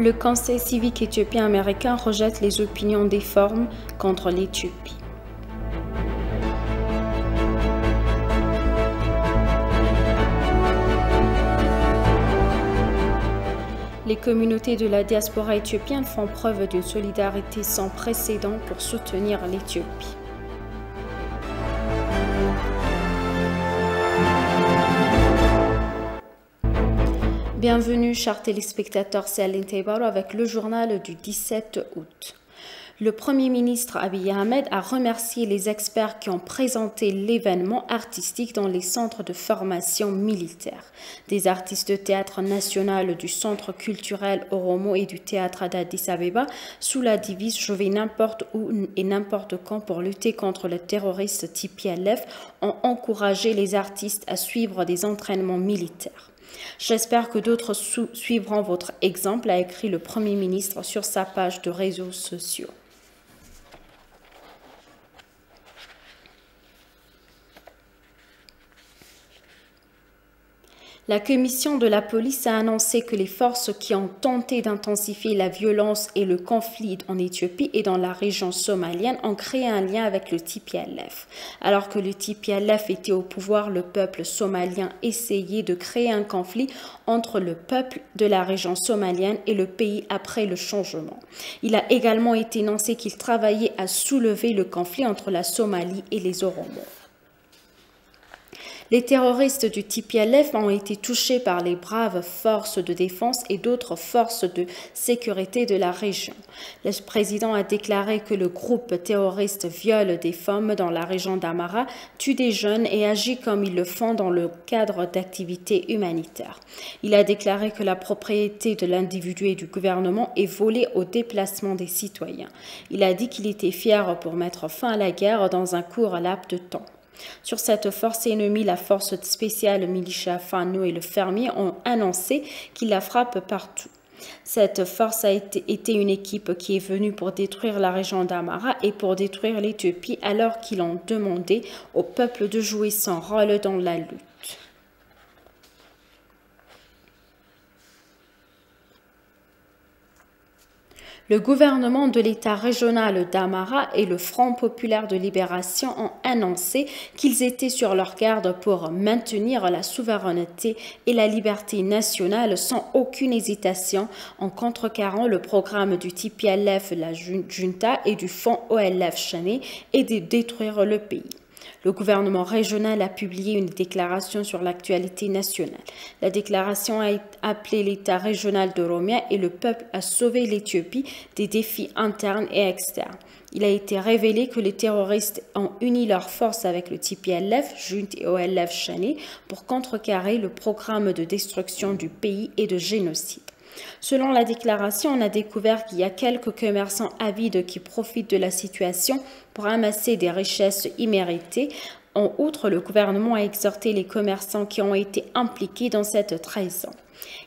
Le Conseil civique éthiopien-américain rejette les opinions difformes contre l'Éthiopie. Les communautés de la diaspora éthiopienne font preuve d'une solidarité sans précédent pour soutenir l'Éthiopie. Bienvenue, chers téléspectateurs, c'est Aline Taibaro avec le journal du 17 août. Le Premier ministre Abiy Ahmed a remercié les experts qui ont présenté l'événement artistique dans les centres de formation militaire. Des artistes de théâtre national du Centre culturel Oromo et du théâtre d'Addis Abeba sous la devise « Je vais n'importe où et n'importe quand pour lutter contre le terroriste TPLF » ont encouragé les artistes à suivre des entraînements militaires. J'espère que d'autres suivront votre exemple, a écrit le Premier ministre sur sa page de réseaux sociaux. La commission de la police a annoncé que les forces qui ont tenté d'intensifier la violence et le conflit en Éthiopie et dans la région somalienne ont créé un lien avec le TPLF. Alors que le TPLF était au pouvoir, le peuple somalien essayait de créer un conflit entre le peuple de la région somalienne et le pays après le changement. Il a également été annoncé qu'il travaillait à soulever le conflit entre la Somalie et les Oromos. Les terroristes du TPLF ont été touchés par les braves forces de défense et d'autres forces de sécurité de la région. Le président a déclaré que le groupe terroriste viole des femmes dans la région d'Amara, tue des jeunes et agit comme ils le font dans le cadre d'activités humanitaires. Il a déclaré que la propriété de l'individu et du gouvernement est volée au déplacement des citoyens. Il a dit qu'il était fier pour mettre fin à la guerre dans un court laps de temps. Sur cette force ennemie, la force spéciale Militia Fano et le fermier ont annoncé qu'ils la frappent partout. Cette force a été une équipe qui est venue pour détruire la région d'Amara et pour détruire l'Éthiopie alors qu'ils ont demandé au peuple de jouer son rôle dans la lutte. Le gouvernement de l'État régional d'Amara et le Front populaire de libération ont annoncé qu'ils étaient sur leur garde pour maintenir la souveraineté et la liberté nationale sans aucune hésitation en contrecarrant le programme du TPLF, la junta et du Fonds OLF Shane et de détruire le pays. Le gouvernement régional a publié une déclaration sur l'actualité nationale. La déclaration a appelé l'État régional d'Oromia et le peuple à sauver l'Éthiopie des défis internes et externes. Il a été révélé que les terroristes ont uni leurs forces avec le TPLF, junte et OLF Shane pour contrecarrer le programme de destruction du pays et de génocide. Selon la déclaration, on a découvert qu'il y a quelques commerçants avides qui profitent de la situation pour amasser des richesses imméritées. En outre, le gouvernement a exhorté les commerçants qui ont été impliqués dans cette trahison.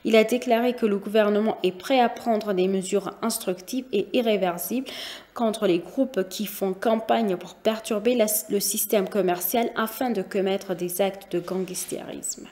Il a déclaré que le gouvernement est prêt à prendre des mesures instructives et irréversibles contre les groupes qui font campagne pour perturber le système commercial afin de commettre des actes de gangstérisme.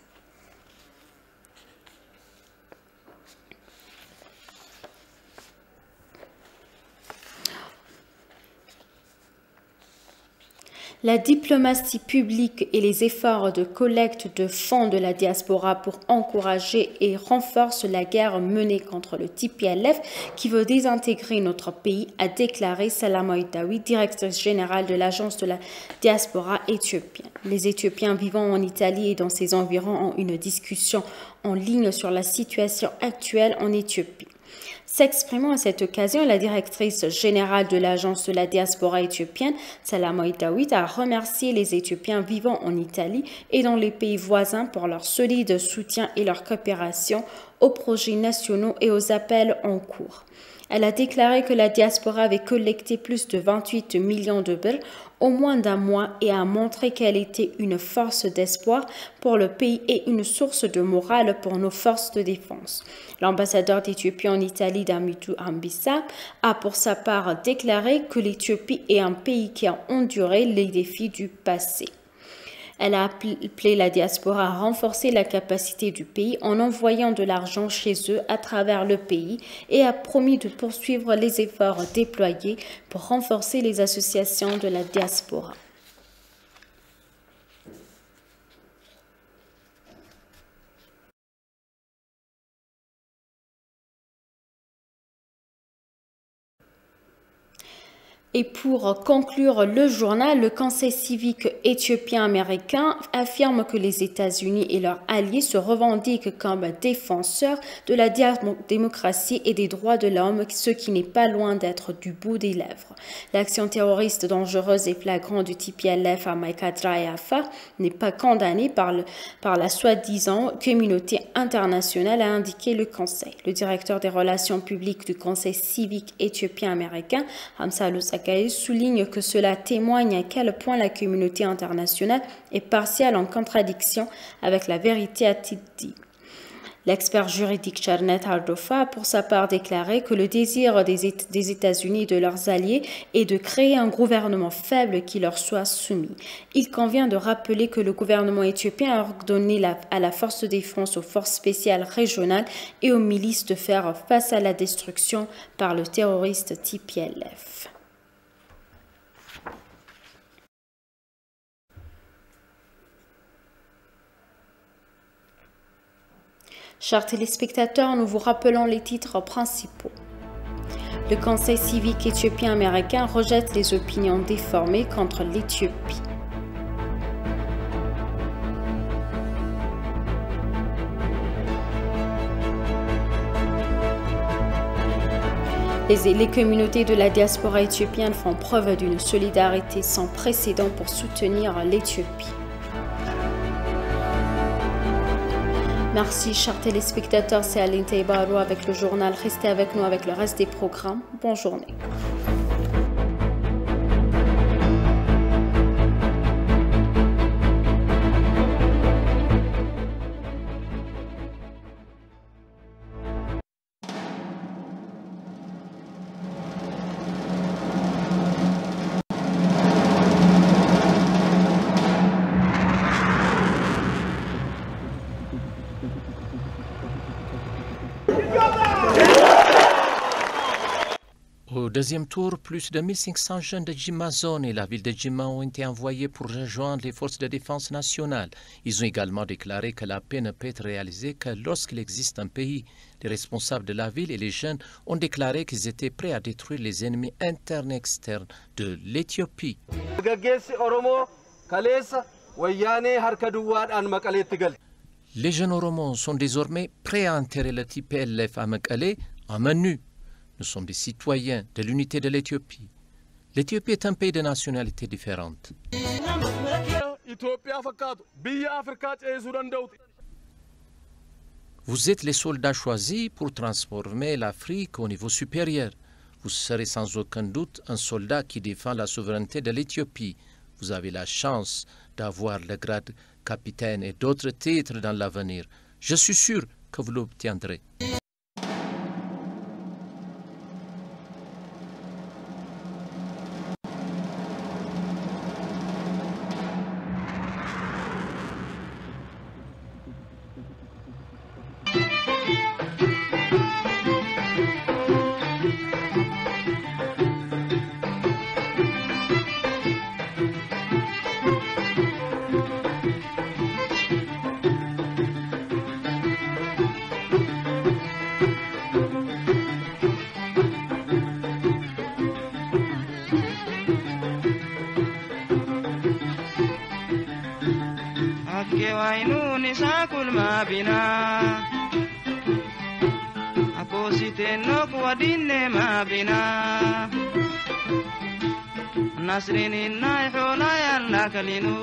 La diplomatie publique et les efforts de collecte de fonds de la diaspora pour encourager et renforcer la guerre menée contre le TPLF qui veut désintégrer notre pays, a déclaré Salam Oïdaoui, directrice générale de l'agence de la diaspora éthiopienne. Les Éthiopiens vivant en Italie et dans ses environs ont une discussion en ligne sur la situation actuelle en Éthiopie. S'exprimant à cette occasion, la directrice générale de l'agence de la diaspora éthiopienne, Salam Oïdaoui, a remercié les Éthiopiens vivant en Italie et dans les pays voisins pour leur solide soutien et leur coopération aux projets nationaux et aux appels en cours. Elle a déclaré que la diaspora avait collecté plus de 28 millions de birr au moins d'un mois et a montré qu'elle était une force d'espoir pour le pays et une source de morale pour nos forces de défense. L'ambassadeur d'Éthiopie en Italie, Damitu Ambissa, a pour sa part déclaré que l'Éthiopie est un pays qui a enduré les défis du passé. Elle a appelé la diaspora à renforcer la capacité du pays en envoyant de l'argent chez eux à travers le pays et a promis de poursuivre les efforts déployés pour renforcer les associations de la diaspora. Et pour conclure le journal, le Conseil civique éthiopien-américain affirme que les États-Unis et leurs alliés se revendiquent comme défenseurs de la démocratie et des droits de l'homme, ce qui n'est pas loin d'être du bout des lèvres. L'action terroriste dangereuse et flagrante du TPLF à Maïkadra et Afar n'est pas condamnée par la soi-disant communauté internationale, a indiqué le Conseil. Le directeur des relations publiques du Conseil civique éthiopien-américain, Hamsalou souligne que cela témoigne à quel point la communauté internationale est partiale en contradiction avec la vérité, a-t-il dit. L'expert juridique Charnet Hardofa a pour sa part déclaré que le désir des États-Unis et de leurs alliés est de créer un gouvernement faible qui leur soit soumis. Il convient de rappeler que le gouvernement éthiopien a ordonné à la force de défense, aux forces spéciales régionales et aux milices de faire face à la destruction par le terroriste TPLF. Chers téléspectateurs, nous vous rappelons les titres principaux. Le Conseil civique éthiopien-américain rejette les opinions déformées contre l'Éthiopie. Les communautés de la diaspora éthiopienne font preuve d'une solidarité sans précédent pour soutenir l'Éthiopie. Merci, chers téléspectateurs, c'est Aline Taïbaro avec le journal. Restez avec nous avec le reste des programmes. Bonne journée. Au deuxième tour, plus de 1500 jeunes de Jimma Zone et la ville de Jimma ont été envoyés pour rejoindre les forces de défense nationale. Ils ont également déclaré que la paix ne peut être réalisée que lorsqu'il existe un pays. Les responsables de la ville et les jeunes ont déclaré qu'ils étaient prêts à détruire les ennemis internes et externes de l'Éthiopie. Les jeunes Oromos sont désormais prêts à enterrer le TPLF à Mekele à main nue. Nous sommes des citoyens de l'unité de l'Éthiopie. L'Éthiopie est un pays de nationalités différentes. Vous êtes les soldats choisis pour transformer l'Afrique au niveau supérieur. Vous serez sans aucun doute un soldat qui défend la souveraineté de l'Éthiopie. Vous avez la chance d'avoir le grade capitaine et d'autres titres dans l'avenir. Je suis sûr que vous l'obtiendrez. wainuni sakul mabina akosite nok wadinne mabina nasrini nayhona yalla kalinu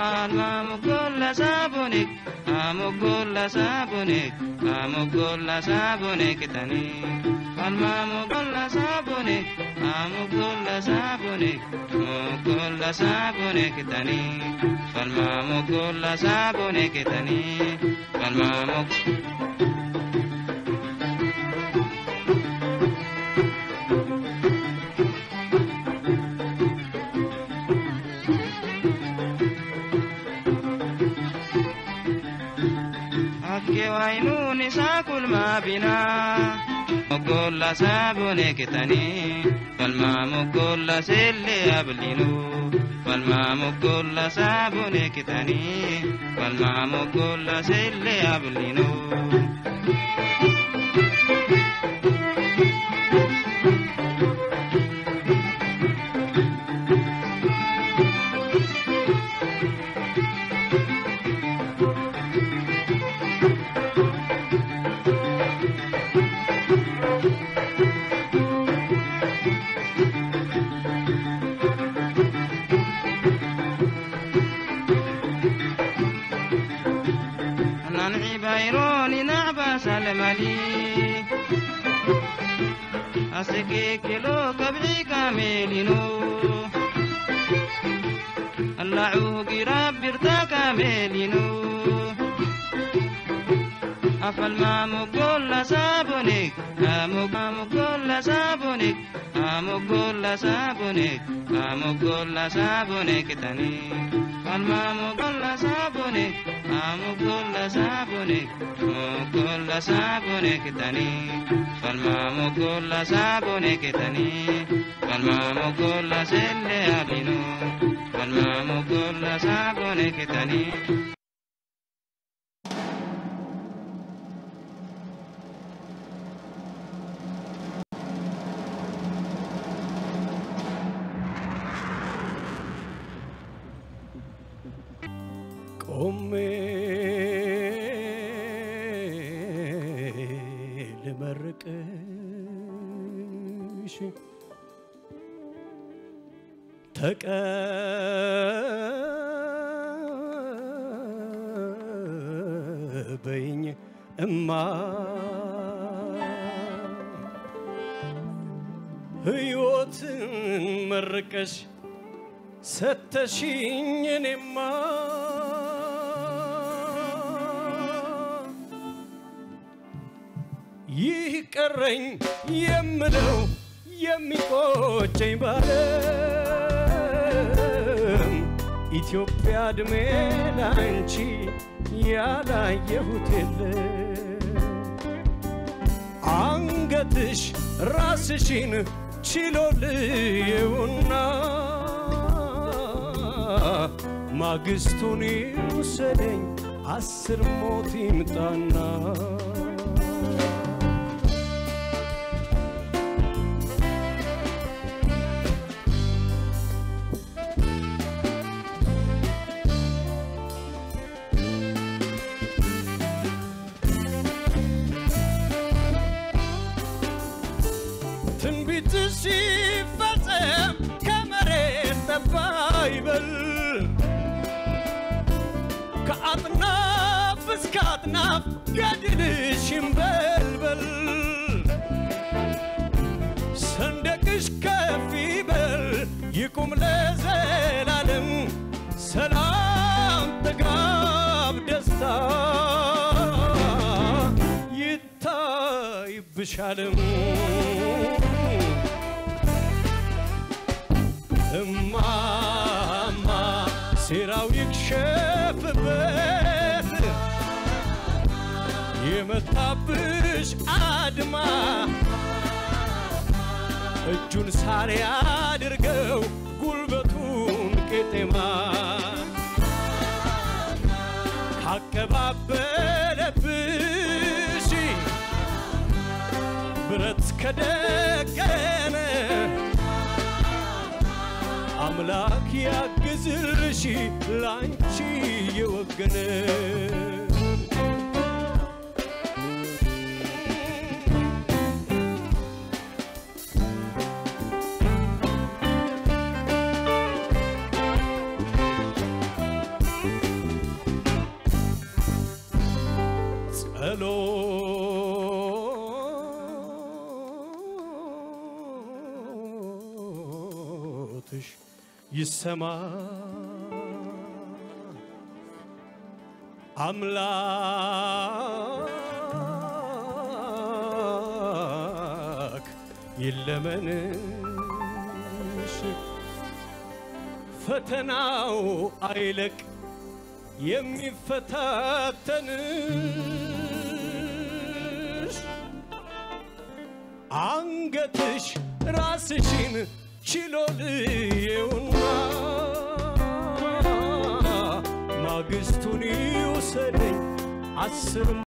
alma mugolla sabunik amugolla sabunik amugolla sabunik tani alma mugolla sabunik amugolla sabunik mugolla sabunik tani alma mugolla sabunik tani alma كي وينوني ساكل ما بنا مقول سابوني كتاني فالما مقول سلي أبلينو فالما مقول سابوني كتاني فالما مقول سلي أبلينو سلمالي أسكي كيلو كبعي كاملينو اللعوقي ربي ارتا كاملينو أفل ما مقول سابونيك مقول سابونيك مقول سابونيك مقول سابونيك تاني فالما مقول سابونيك مقول سابونيك مقول سابونيك تاني فالما مقول سابونيك تاني فالما مقول سلي أبينو فالما مقول سابونيك تاني لمرقش تقبيني أما هيوت مرقش ستشيني أما ይቀረኝ የምለው የሚቆጨኝ ባለም ኢትዮጵያ ድሜ ላንቺ ያላየሁት የለም አንገትሽ ራስሽን ችሎልየውና ማግስቱን ይውሰደኝ 10 ሞት ይምጣና كأطناف قدلش مبلبل صندقش كفي بل يكم لزلالم سلام تقاب دستا يتايب بشالم اما سيراو يكشف بل يمتابش عدما እጁን ሳሪያ አድርገው ጉልበቱን ከተማ ካከባበለብሽ ብረት ከደቀነ አምላክ ያግዝልሽ ላንቺ የወገነ ጸሎትሽ ይሰማ አምላክ ይለመንሽ ፈተናው አይለቅ የሚፈታተንሽ አንገትሽ ራስሽን ችሎልየውና ማግስቱን ይውሰደኝ አስር